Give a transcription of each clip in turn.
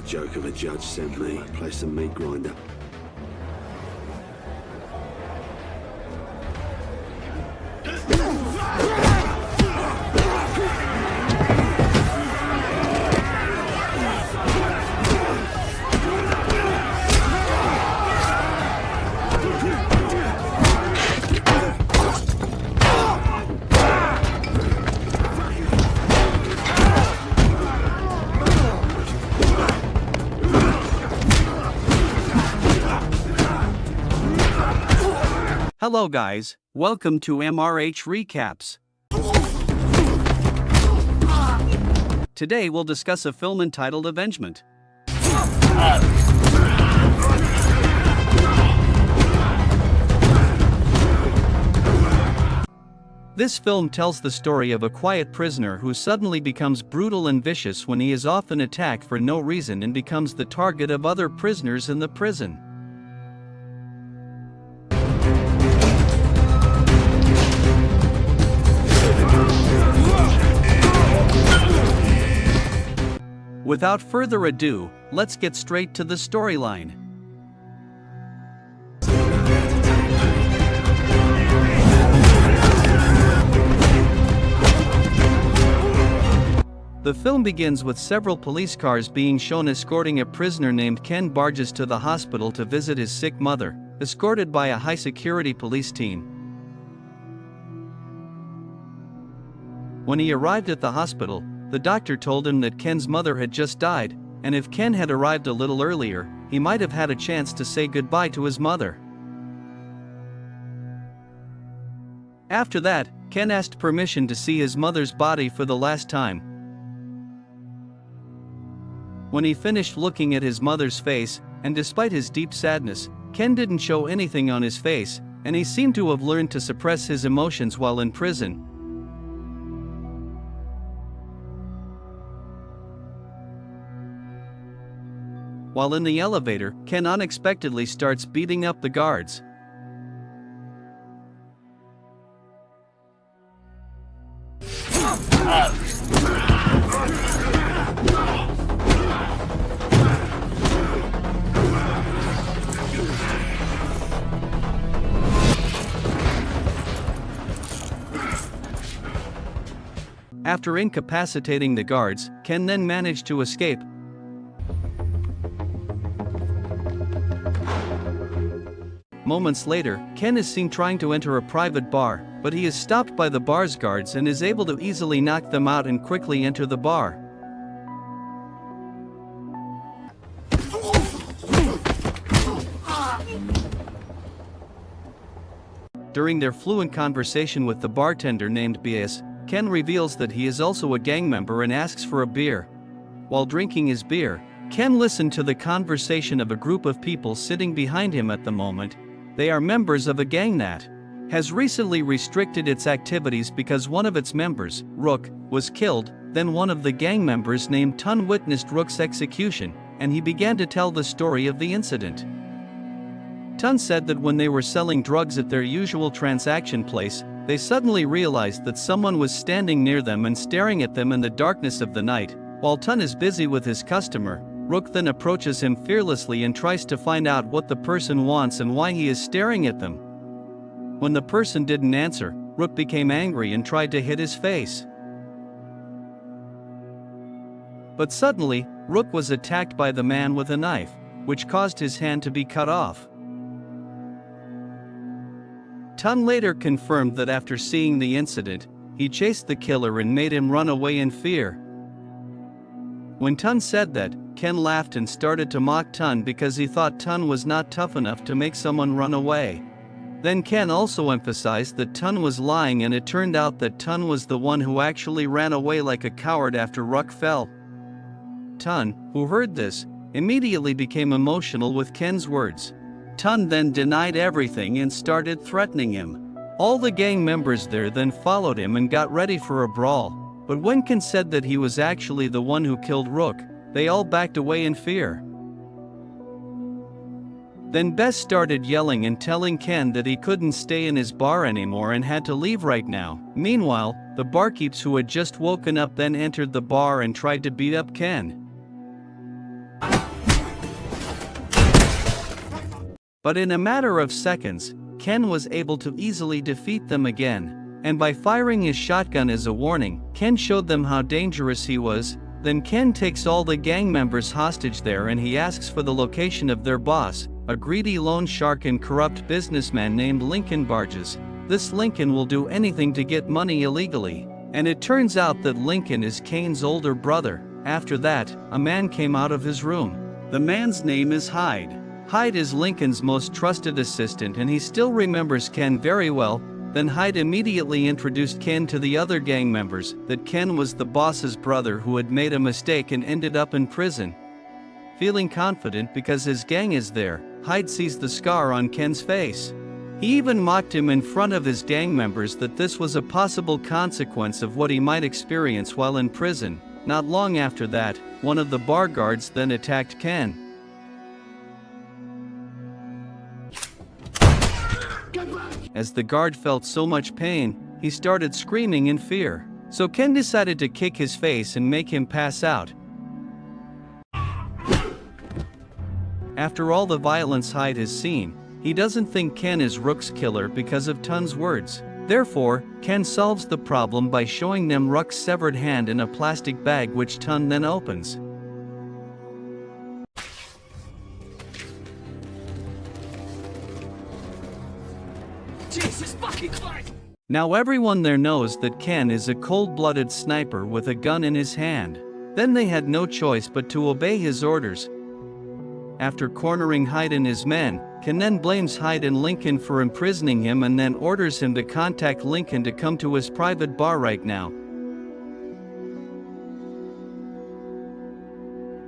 joke of a judge sent me. Play some meat grinder. Hello guys, welcome to MRH Recaps. Today we'll discuss a film entitled Avangment. This film tells the story of a quiet prisoner who suddenly becomes brutal and vicious when he is often attacked for no reason and becomes the target of other prisoners in the prison. Without further ado, let's get straight to the storyline. The film begins with several police cars being shown escorting a prisoner named Ken Barges to the hospital to visit his sick mother, escorted by a high-security police team. When he arrived at the hospital, the doctor told him that Ken's mother had just died, and if Ken had arrived a little earlier, he might have had a chance to say goodbye to his mother. After that, Ken asked permission to see his mother's body for the last time. When he finished looking at his mother's face, and despite his deep sadness, Ken didn't show anything on his face, and he seemed to have learned to suppress his emotions while in prison. While in the elevator, Ken unexpectedly starts beating up the guards. After incapacitating the guards, Ken then managed to escape. Moments later, Ken is seen trying to enter a private bar, but he is stopped by the bar's guards and is able to easily knock them out and quickly enter the bar. During their fluent conversation with the bartender named B.S., Ken reveals that he is also a gang member and asks for a beer. While drinking his beer, Ken listened to the conversation of a group of people sitting behind him at the moment. They are members of a gang that has recently restricted its activities because one of its members, Rook, was killed. Then one of the gang members named Tun witnessed Rook's execution, and he began to tell the story of the incident. Tun said that when they were selling drugs at their usual transaction place, they suddenly realized that someone was standing near them and staring at them in the darkness of the night. While Tun is busy with his customer, Rook then approaches him fearlessly and tries to find out what the person wants and why he is staring at them. When the person didn't answer, Rook became angry and tried to hit his face. But suddenly, Rook was attacked by the man with a knife, which caused his hand to be cut off. Tun later confirmed that after seeing the incident, he chased the killer and made him run away in fear. When Tun said that, Ken laughed and started to mock Tun because he thought Tun was not tough enough to make someone run away. Then Ken also emphasized that Tun was lying, and it turned out that Tun was the one who actually ran away like a coward after Rook fell. Tun, who heard this, immediately became emotional with Ken's words. Tun then denied everything and started threatening him. All the gang members there then followed him and got ready for a brawl, but when Ken said that he was actually the one who killed Rook, they all backed away in fear. Then Bess started yelling and telling Ken that he couldn't stay in his bar anymore and had to leave right now. Meanwhile, the barkeeps who had just woken up then entered the bar and tried to beat up Ken. But in a matter of seconds, Ken was able to easily defeat them again, and by firing his shotgun as a warning, Ken showed them how dangerous he was. Then Ken takes all the gang members hostage there and he asks for the location of their boss, a greedy loan shark and corrupt businessman named Lincoln Barges. This Lincoln will do anything to get money illegally, and it turns out that Lincoln is Kane's older brother. After that, a man came out of his room. The man's name is Hyde. Hyde is Lincoln's most trusted assistant and he still remembers Ken very well. Then Hyde immediately introduced Ken to the other gang members, that Ken was the boss's brother who had made a mistake and ended up in prison. Feeling confident because his gang is there, Hyde sees the scar on Ken's face. He even mocked him in front of his gang members that this was a possible consequence of what he might experience while in prison. Not long after that, one of the bar guards then attacked Ken. As the guard felt so much pain, he started screaming in fear. So Ken decided to kick his face and make him pass out. After all the violence Hyde has seen, he doesn't think Ken is Rook's killer because of Tun's words. Therefore, Ken solves the problem by showing them Rook's severed hand in a plastic bag which Tun then opens. Jesus fucking Christ! Now everyone there knows that Ken is a cold-blooded sniper with a gun in his hand. Then they had no choice but to obey his orders. After cornering Hyde and his men, Ken then blames Hyde and Lincoln for imprisoning him and then orders him to contact Lincoln to come to his private bar right now.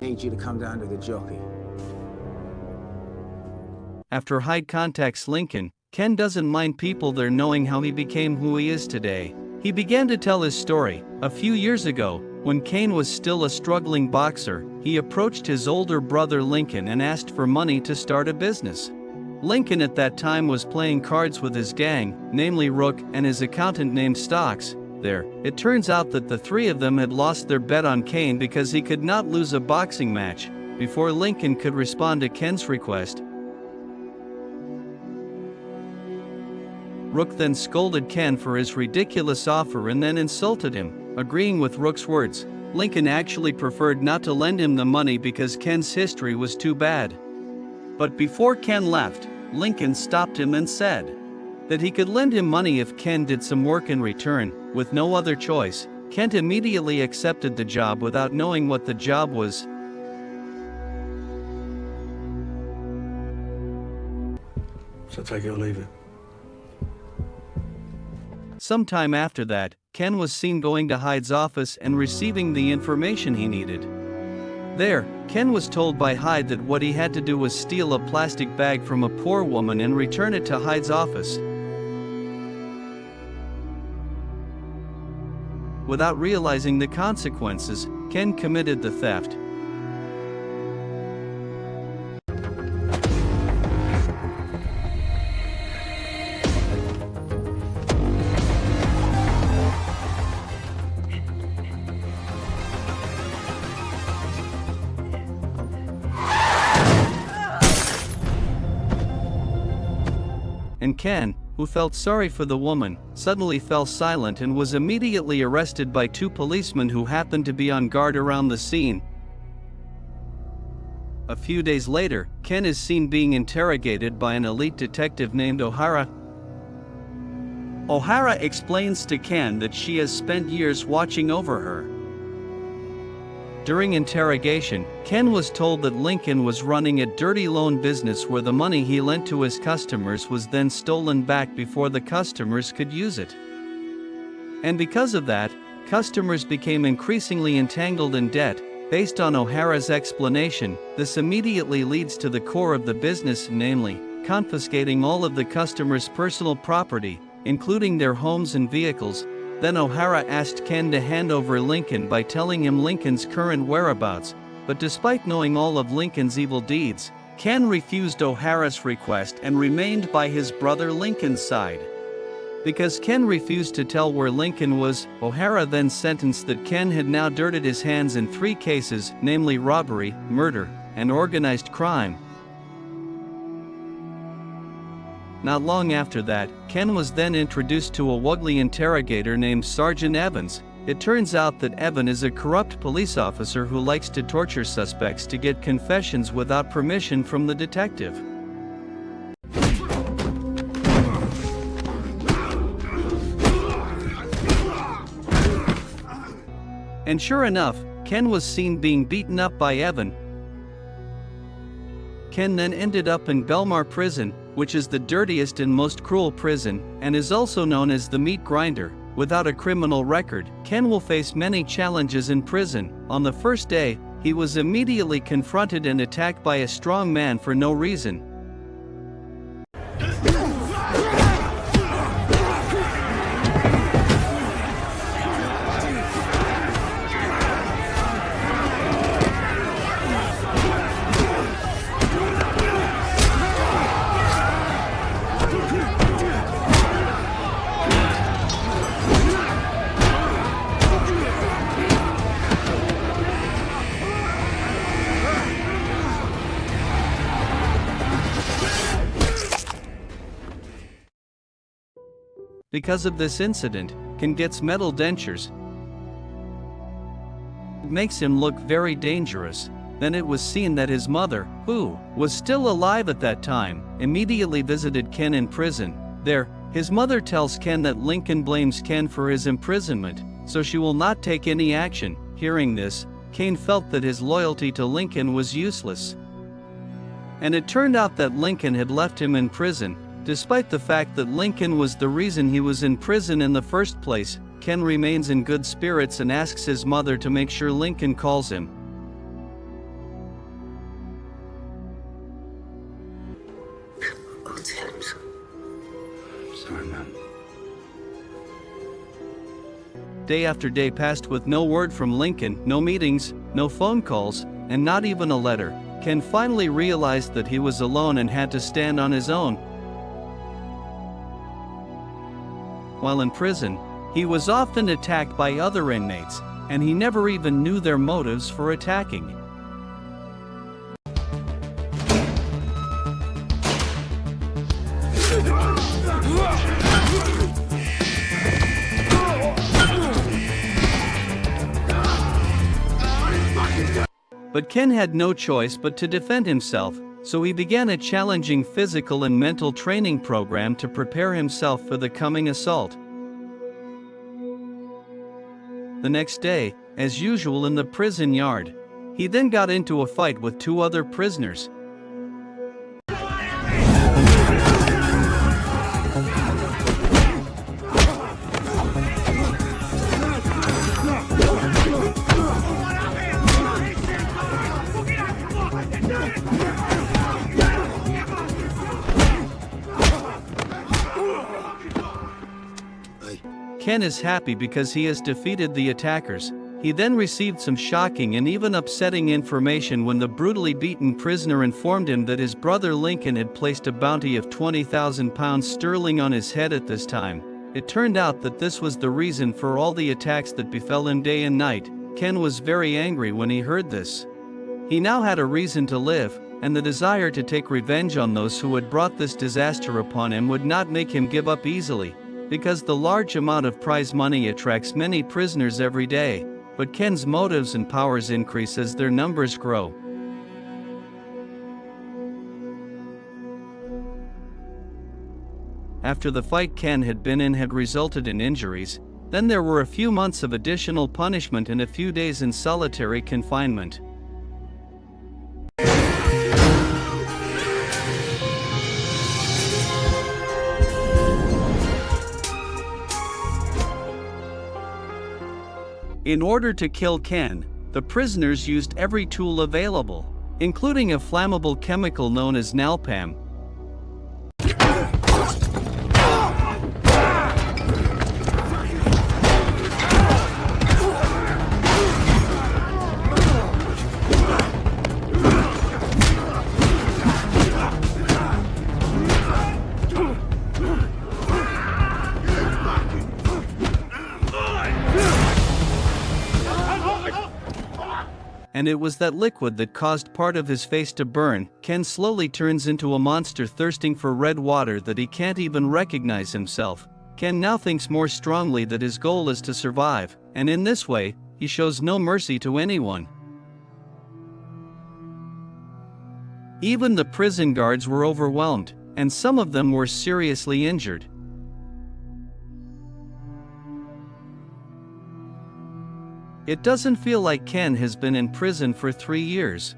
I need you to come down to the jockey. After Hyde contacts Lincoln, Ken doesn't mind people there knowing how he became who he is today. He began to tell his story. A few years ago, when Kane was still a struggling boxer, he approached his older brother Lincoln and asked for money to start a business. Lincoln at that time was playing cards with his gang, namely Rook and his accountant named Stocks. There, it turns out that the three of them had lost their bet on Kane because he could not lose a boxing match. Before Lincoln could respond to Ken's request, Rook then scolded Ken for his ridiculous offer and then insulted him. Agreeing with Rook's words, Lincoln actually preferred not to lend him the money because Ken's history was too bad. But before Ken left, Lincoln stopped him and said that he could lend him money if Ken did some work in return. With no other choice, Kent immediately accepted the job without knowing what the job was. So take it or leave it. Sometime after that, Ken was seen going to Hyde's office and receiving the information he needed. There, Ken was told by Hyde that what he had to do was steal a plastic bag from a poor woman and return it to Hyde's office. Without realizing the consequences, Ken committed the theft. And Ken, who felt sorry for the woman, suddenly fell silent and was immediately arrested by two policemen who happened to be on guard around the scene. A few days later, Ken is seen being interrogated by an elite detective named O'Hara. O'Hara explains to Ken that she has spent years watching over her. During interrogation, Ken was told that Lincoln was running a dirty loan business where the money he lent to his customers was then stolen back before the customers could use it. And because of that, customers became increasingly entangled in debt. Based on O'Hara's explanation, this immediately leads to the core of the business, namely, confiscating all of the customers' personal property, including their homes and vehicles. Then O'Hara asked Ken to hand over Lincoln by telling him Lincoln's current whereabouts, but despite knowing all of Lincoln's evil deeds, Ken refused O'Hara's request and remained by his brother Lincoln's side. Because Ken refused to tell where Lincoln was, O'Hara then sentenced that Ken had now dirtied his hands in 3 cases, namely robbery, murder, and organized crime. Not long after that, Ken was then introduced to a Wuggly interrogator named Sergeant Evans. It turns out that Evan is a corrupt police officer who likes to torture suspects to get confessions without permission from the detective. And sure enough, Ken was seen being beaten up by Evan. Ken then ended up in Belmar Prison, which is the dirtiest and most cruel prison, and is also known as the meat grinder. Without a criminal record, Ken will face many challenges in prison. On the first day, he was immediately confronted and attacked by a strong man for no reason. Because of this incident, Ken gets metal dentures. It makes him look very dangerous. Then it was seen that his mother, who was still alive at that time, immediately visited Ken in prison. There, his mother tells Ken that Lincoln blames Ken for his imprisonment, so she will not take any action. Hearing this, Ken felt that his loyalty to Lincoln was useless. And it turned out that Lincoln had left him in prison. Despite the fact that Lincoln was the reason he was in prison in the first place, Ken remains in good spirits and asks his mother to make sure Lincoln calls him. I'll tell him so. Sorry, man. Day after day passed with no word from Lincoln, no meetings, no phone calls, and not even a letter. Ken finally realized that he was alone and had to stand on his own. While in prison, he was often attacked by other inmates, and he never even knew their motives for attacking. But Ken had no choice but to defend himself, so he began a challenging physical and mental training program to prepare himself for the coming assault. The next day, as usual in the prison yard, he then got into a fight with two other prisoners. Ken is happy because he has defeated the attackers. He then received some shocking and even upsetting information when the brutally beaten prisoner informed him that his brother Lincoln had placed a bounty of £20,000 on his head at this time. It turned out that this was the reason for all the attacks that befell him day and night. Ken was very angry when he heard this. He now had a reason to live, and the desire to take revenge on those who had brought this disaster upon him would not make him give up easily. Because the large amount of prize money attracts many prisoners every day, but Ken's motives and powers increase as their numbers grow. After the fight Ken had been in had resulted in injuries, then there were a few months of additional punishment and a few days in solitary confinement. In order to kill Ken, the prisoners used every tool available, including a flammable chemical known as napalm. and it was that liquid that caused part of his face to burn. Ken slowly turns into a monster thirsting for red water that he can't even recognize himself. Ken now thinks more strongly that his goal is to survive, and in this way, he shows no mercy to anyone. Even the prison guards were overwhelmed, and some of them were seriously injured. It doesn't feel like Ken has been in prison for 3 years.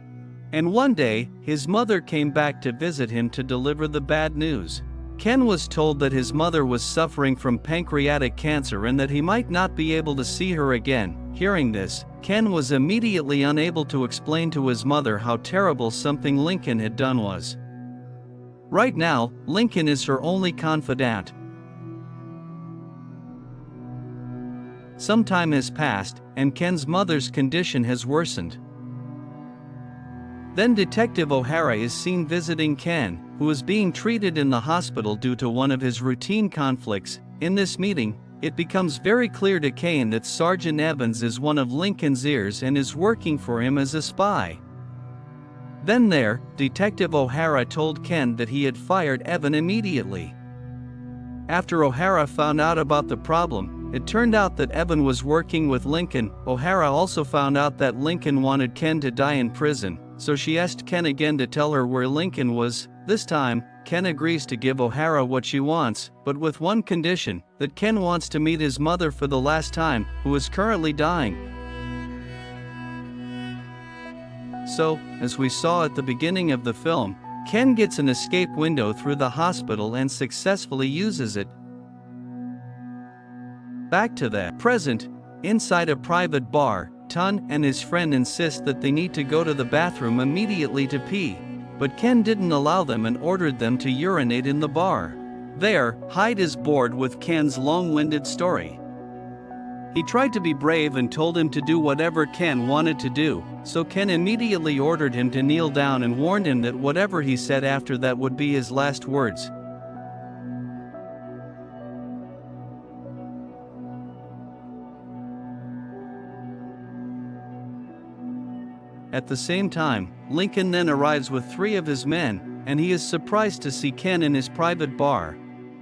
And one day, his mother came back to visit him to deliver the bad news. Ken was told that his mother was suffering from pancreatic cancer and that he might not be able to see her again. Hearing this, Ken was immediately unable to explain to his mother how terrible something Lincoln had done was. Right now, Lincoln is her only confidant. Some time has passed, and Ken's mother's condition has worsened. Then Detective O'Hara is seen visiting Ken, who is being treated in the hospital due to one of his routine conflicts. In this meeting, it becomes very clear to Ken that Sergeant Evans is one of Lincoln's ears and is working for him as a spy. Then there, Detective O'Hara told Ken that he had fired Evan immediately. After O'Hara found out about the problem, it turned out that Evan was working with Lincoln. O'Hara also found out that Lincoln wanted Ken to die in prison, so she asked Ken again to tell her where Lincoln was. This time, Ken agrees to give O'Hara what she wants, but with one condition, that Ken wants to meet his mother for the last time, who is currently dying. So, as we saw at the beginning of the film, Ken gets an escape window through the hospital and successfully uses it. Back to the present, inside a private bar, Tun and his friend insist that they need to go to the bathroom immediately to pee, but Ken didn't allow them and ordered them to urinate in the bar. There, Hyde is bored with Ken's long-winded story. He tried to be brave and told him to do whatever Ken wanted to do, so Ken immediately ordered him to kneel down and warned him that whatever he said after that would be his last words. At the same time, Lincoln then arrives with 3 of his men, and he is surprised to see Ken in his private bar.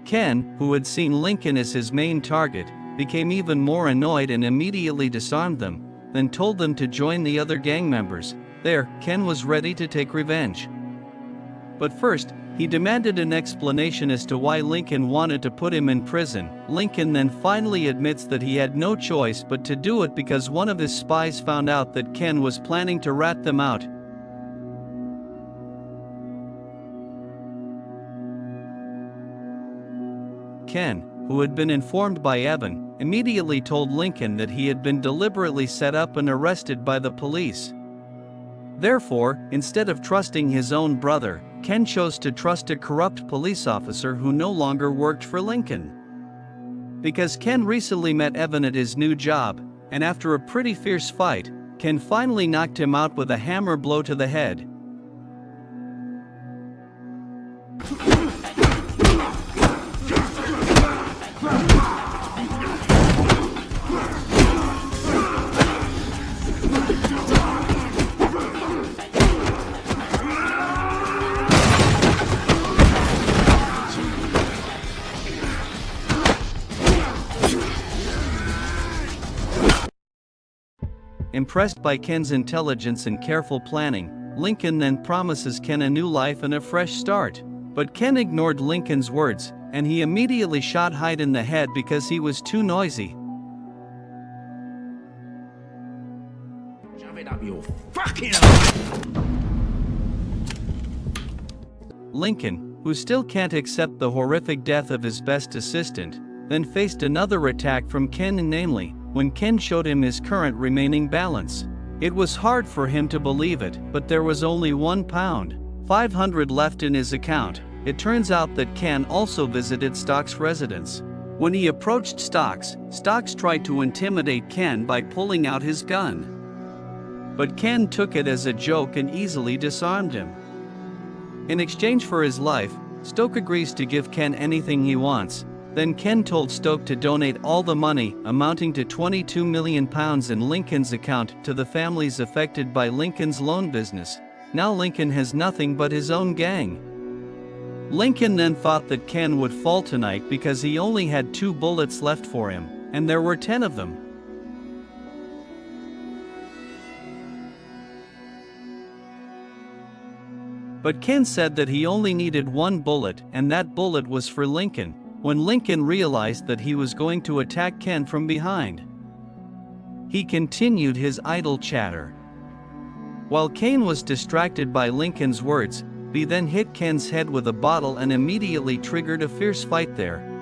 Ken, who had seen Lincoln as his main target, became even more annoyed and immediately disarmed them, then told them to join the other gang members. There, Ken was ready to take revenge. But first, he demanded an explanation as to why Lincoln wanted to put him in prison. Lincoln then finally admits that he had no choice but to do it because one of his spies found out that Ken was planning to rat them out. Ken, who had been informed by Evan, immediately told Lincoln that he had been deliberately set up and arrested by the police. Therefore, instead of trusting his own brother, Ken chose to trust a corrupt police officer who no longer worked for Lincoln. Because Ken recently met Evan at his new job, and after a pretty fierce fight, Ken finally knocked him out with a hammer blow to the head. Impressed by Ken's intelligence and careful planning, Lincoln then promises Ken a new life and a fresh start. But Ken ignored Lincoln's words, and he immediately shot Hyde in the head because he was too noisy. Shove it up your fucking Lincoln, who still can't accept the horrific death of his best assistant, then faced another attack from Ken, namely, when Ken showed him his current remaining balance. It was hard for him to believe it, but there was only £1,500 left in his account. It turns out that Ken also visited Stock's residence. When he approached Stock's tried to intimidate Ken by pulling out his gun. But Ken took it as a joke and easily disarmed him. In exchange for his life, Stock agrees to give Ken anything he wants, Then Ken told Stoke to donate all the money, amounting to £22 million in Lincoln's account, to the families affected by Lincoln's loan business. Now Lincoln has nothing but his own gang. Lincoln then thought that Ken would fall tonight because he only had 2 bullets left for him, and there were 10 of them. But Ken said that he only needed 1 bullet, and that bullet was for Lincoln, when Lincoln realized that he was going to attack Ken from behind. He continued his idle chatter. While Kane was distracted by Lincoln's words, he then hit Ken's head with a bottle and immediately triggered a fierce fight there.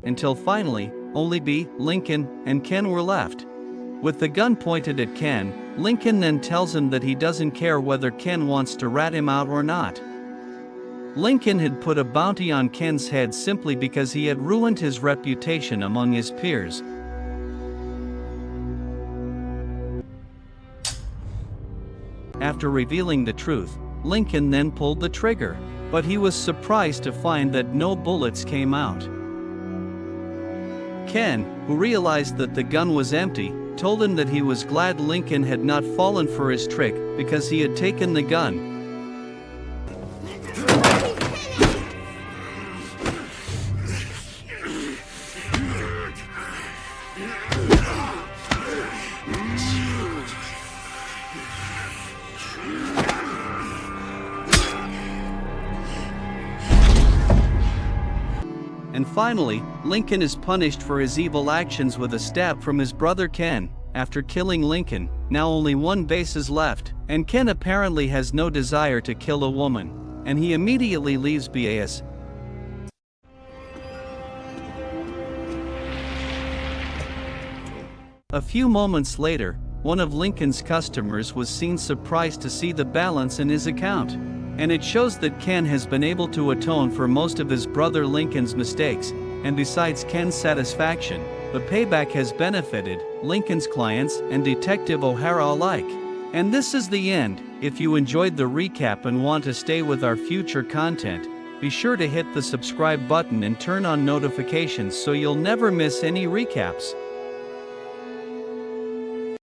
Until finally, only B, Lincoln, and Ken were left. With the gun pointed at Ken, Lincoln then tells him that he doesn't care whether Ken wants to rat him out or not. Lincoln had put a bounty on Ken's head simply because he had ruined his reputation among his peers. After revealing the truth, Lincoln then pulled the trigger, but he was surprised to find that no bullets came out. Ken, who realized that the gun was empty, told him that he was glad Lincoln had not fallen for his trick because he had taken the gun. And finally, Lincoln is punished for his evil actions with a stab from his brother Ken. After killing Lincoln, now only 1 base is left, and Ken apparently has no desire to kill a woman, and he immediately leaves BAS. A few moments later, one of Lincoln's customers was seen surprised to see the balance in his account. And it shows that Ken has been able to atone for most of his brother Lincoln's mistakes, and besides Ken's satisfaction, the payback has benefited Lincoln's clients and Detective O'Hara alike. And this is the end. If you enjoyed the recap and want to stay with our future content, be sure to hit the subscribe button and turn on notifications so you'll never miss any recaps.